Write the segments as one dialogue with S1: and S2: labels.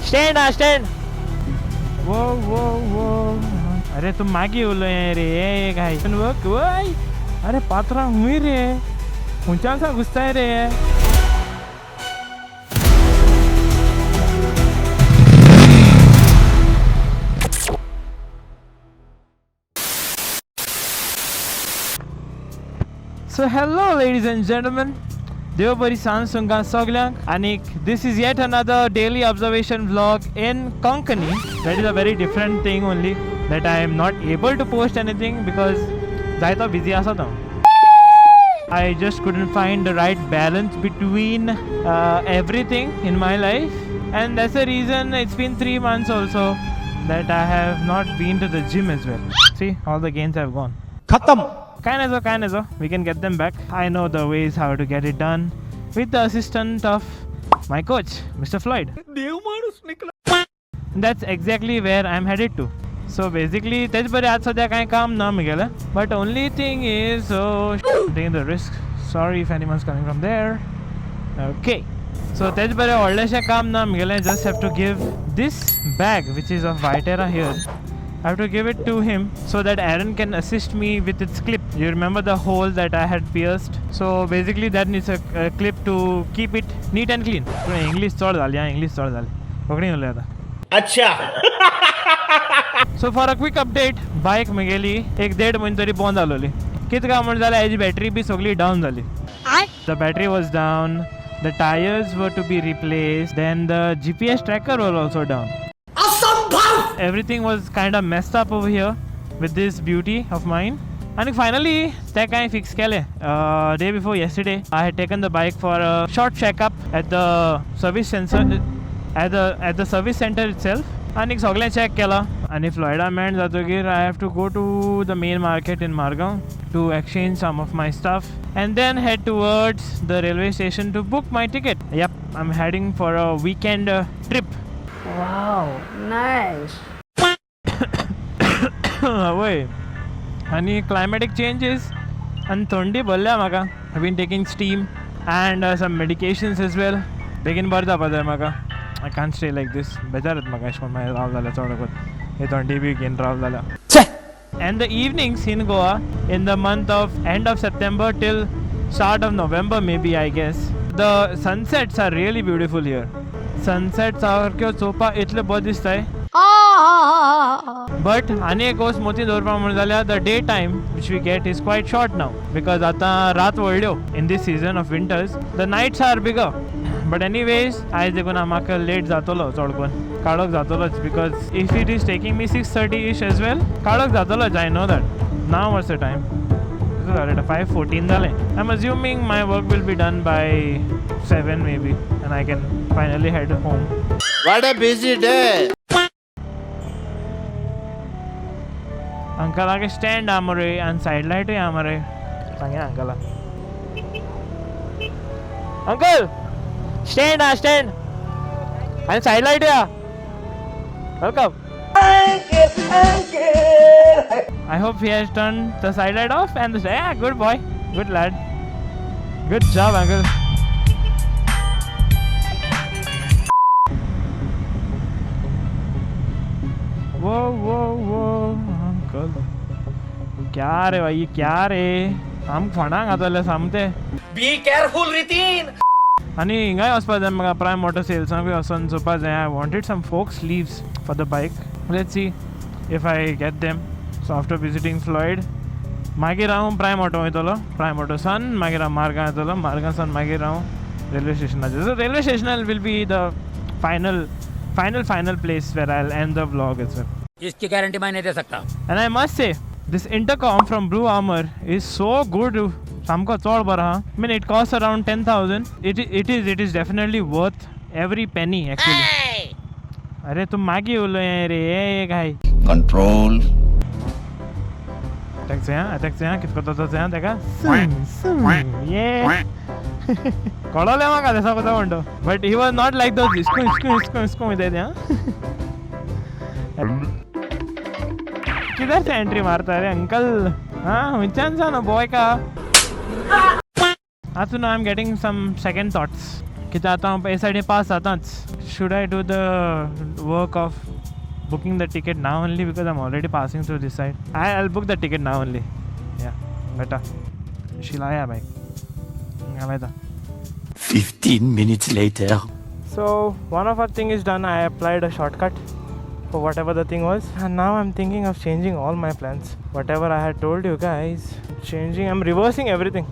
S1: Stand वो अरे तू मागे उलोय रे काय पण बघ वय अरे पात्रा हुई रे ऊंचासा गुस्सा रे So hello ladies and gentlemen, Devapari Sansunga Soglang Anik. This is yet another daily observation vlog in Konkani. That is a very different thing only that I am not able to post anything because Zaita busy asa tha. I just couldn't find the right balance between everything in my life, and that's the reason it's been 3 months also that I have not been to the gym as well. See, all the gains have gone. Khatam. Kind of, we can get them back. I know the ways how to get it done with the assistant of my coach, Mr. Floyd. That's exactly where I'm headed to. So basically, तेज बरे आज सध्या काही काम ना मिळालं. But only thing is, taking the risk. Sorry if anyone's coming from there. Okay. So तेज बरे already काम ना मिळालं. Just have to give this bag, which is of Viterra here. I have to give it to him so that Aaron can assist me with its clip. You remember the hole that I had pierced? So basically that needs a clip to keep it neat and clean. English चोड़ डाल या English चोड़ डाल. पकड़ी नहीं लेता. अच्छा. So for a quick update, bike में गेली 1.5 महिने तरी बंद आलोली. कित काम म्हणून झालं याची बॅटरी बी सगळी डाऊन झाली. The battery was down. The tires were to be replaced. Then the GPS tracker was also down. Everything was kind of messed up over here with this beauty of mine. And finally, that I fixed kele. Day before yesterday, I had taken the bike for a short checkup at the service center, at the service center itself. And सगळे check केला. And if Florida man जातो की I have to go to the main market in Margao to exchange some of my stuff and then head towards the railway station to book my ticket. Yep, I'm heading for a weekend trip.
S2: Wow, nice.
S1: Wait. Any climatic changes and thundi bolla maka. I've been taking steam and some medications as well. Begin barda pada maka. I can't stay like this. Better at maka ishko mai rav dala choda kot. Ye thundi bhi gain rav dala. And the evenings in Goa in the month of end of September till start of November maybe I guess. The sunsets are really beautiful here. Sunsets सारख्यो चोपा इतले बरें दिसताय. But आनी एक गोष्ट मोठी दवरपा म्हणून जाल्यार the day time which we get is quite short now because आता रात व्हडल्यो in this season of winters. The nights are bigger. But anyways, आयज देखून म्हाका लेट जातलो चड करून काळोख जातलोच because if it is taking me 6:30ish as well, काळोख जातलोच. I know that. Now what's the time? It's 5:14 जाले. I'm assuming my work will be done by 7 maybe and I can finally head home.
S3: What a busy day.
S1: Uncle आगे stand Amre and side light है आमरे. सांगे uncle. Uncle, stand and side light है. Welcome. I hope he has turned the side light off and yeah, good boy, good lad, good job, uncle. Whoa, uncle. क्या रे भाई क्या रे हम फणांग आताले सामते.
S3: Be careful, Ritin.
S1: आणि हिंगाय वचपा जाय म्हाका प्रायम मोटर सेल्सान बी वचोन चोवपा जाय. I wanted some folk sleeves for the bike. Let's see if I get them. So after visiting Floyd, मागीर हांव प्रायम ऑटो वयतलो. प्रायम ऑटो सान मागीर हांव मार्गां येतलो. मार्गां सान मागीर हांव रेल्वे स्टेशनाचेर. So railway station will be the final place where I'll end the vlog as well.
S4: इसकी गारंटी मैं नहीं दे सकता.
S1: And I must say, this intercom from Blue Armor is so good. सामको चड बरो हा. I mean it costs around 10,000. It is definitely worth every penny actually. अरे तुम मागे उलोय रे काय.
S3: Control.
S1: Attack से यहाँ किसको तो से यहाँ देखा. ये कळले म्हाका तसा कसा म्हणतो. But he was not like those इसको मी दे द्या. किधर से एंट्री मारता रे अंकल. हाँ विचार सा ना बॉय का. आज तो now I'm getting some second thoughts. कि चाहता हूँ इस साइड पास आता should I do the work of booking the ticket now only because I'm already passing through this side? I'll book the ticket now only. Yeah, better. Shilaya bhai. Ngalaita.
S4: 15 minutes later.
S1: So one of our thing is done. I applied a shortcut for whatever the thing was, and now I'm thinking of changing all my plans. Whatever I had told you guys, changing. I'm reversing everything.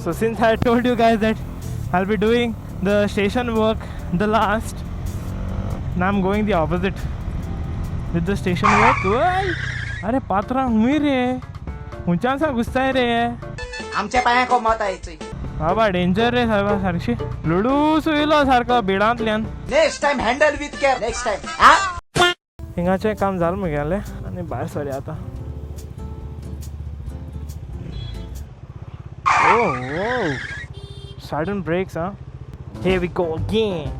S1: So since I told you guys that I'll be doing the station work the last, now I'm going the opposite with the station work. Why? अरे पात्रा हुई रे उंचासा गुस्सा आहे रे
S5: आमच्या पायाको मत यायचंय
S1: बाबा danger रे साहेबा सारशी लुडूस होईल सारखं बिडांतल्यान
S5: next time handle with care next time
S1: हिंगाचें काम जालें म्हगेलें आनी भायर सरया आतां Oh, sudden brakes, huh? Here we go again.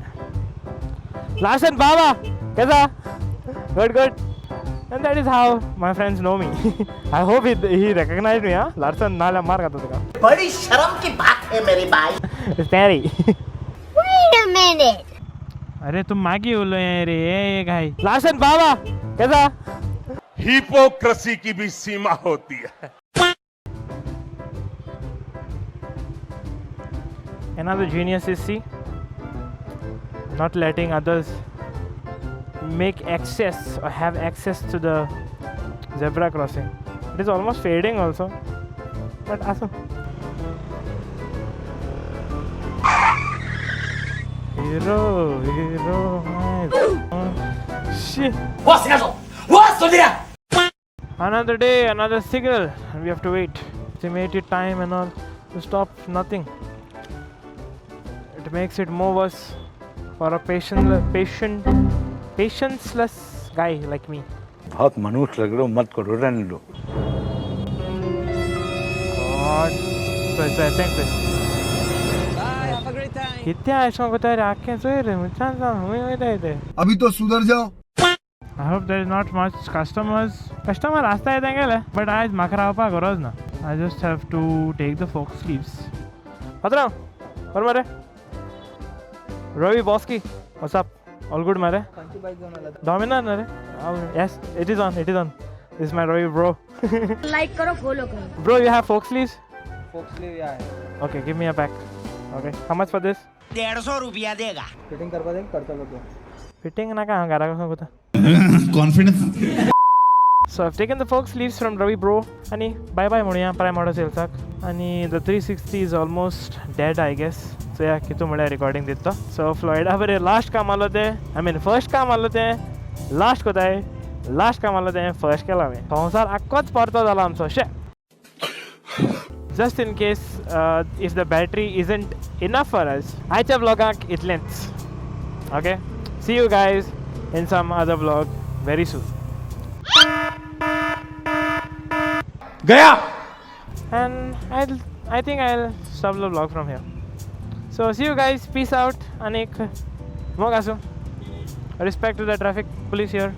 S1: Larsen Baba, kaisa? Good, good. And that is how my friends know me. I hope he recognized me, huh? Larsen नाला मार खाता था.
S5: बड़ी शर्म की बात है मेरे भाई.
S1: Terry.
S6: Wait a minute.
S1: अरे तुम मागी बोलो रे ये भाई. Larsen Baba, kaisa?
S7: हिपोक्रेसी की भी सीमा होती है.
S1: Another genius is C, not letting others make access or have access to the zebra crossing. It is almost fading also, but awesome. Hero, shit. Another day, another signal, and we have to wait. Estimated time and all to stop, nothing. It makes it more worse for a patienceless guy like me.
S4: बहुत मनुष्य लग रहे हो मत करो रहने लो.
S1: God. So I think this.
S5: Bye, have a great time.
S1: कितना ऐसा होता है आँखें सोए रे मुझे ना हुए थे.
S8: अभी तो सुधर जाओ.
S1: I hope there is not much customers. Customer रास्ता है देंगे ले. But आज मकरा उपा करोज ना. I just have to take the fork sleeves. पत्रा, और मरे. Ravi Bosky, what's up? All good, mare? Dominar, mare? Yes, it is on. It is on. This is my Ravi bro.
S6: Like करो follow करो.
S1: Bro, you have fork sleeves?
S5: Fork sleeve yeah.
S1: Okay, give me a pack. Okay, how much for this?
S5: 150 रुपया देगा.
S8: Fitting करवा देंगे करता लो तो.
S1: Fitting na कहाँ करा कसम कुता.
S8: Confidence.
S1: So I've taken the fork sleeves from Ravi bro. Ani bye bye मुड़िया Prime Auto Sales sak. Ani the 360 is almost dead I guess. So yeah, कितु मुड़े recording दित्ता. So Florida बरे last काम आलो थे. I mean first काम आलो थे. Last को ताई. Last काम आलो थे first के लावे. संसार अक्कोच पड़ता जाला हमसे शे. Just in case if the battery isn't enough for us, आजचा vlogak इतलेंच. Okay. See you guys in some other vlog very soon.
S4: गया.
S1: And I think I'll stop the vlog from here. So see you guys. Peace out. Anik. Mogasu. Respect to the traffic police here.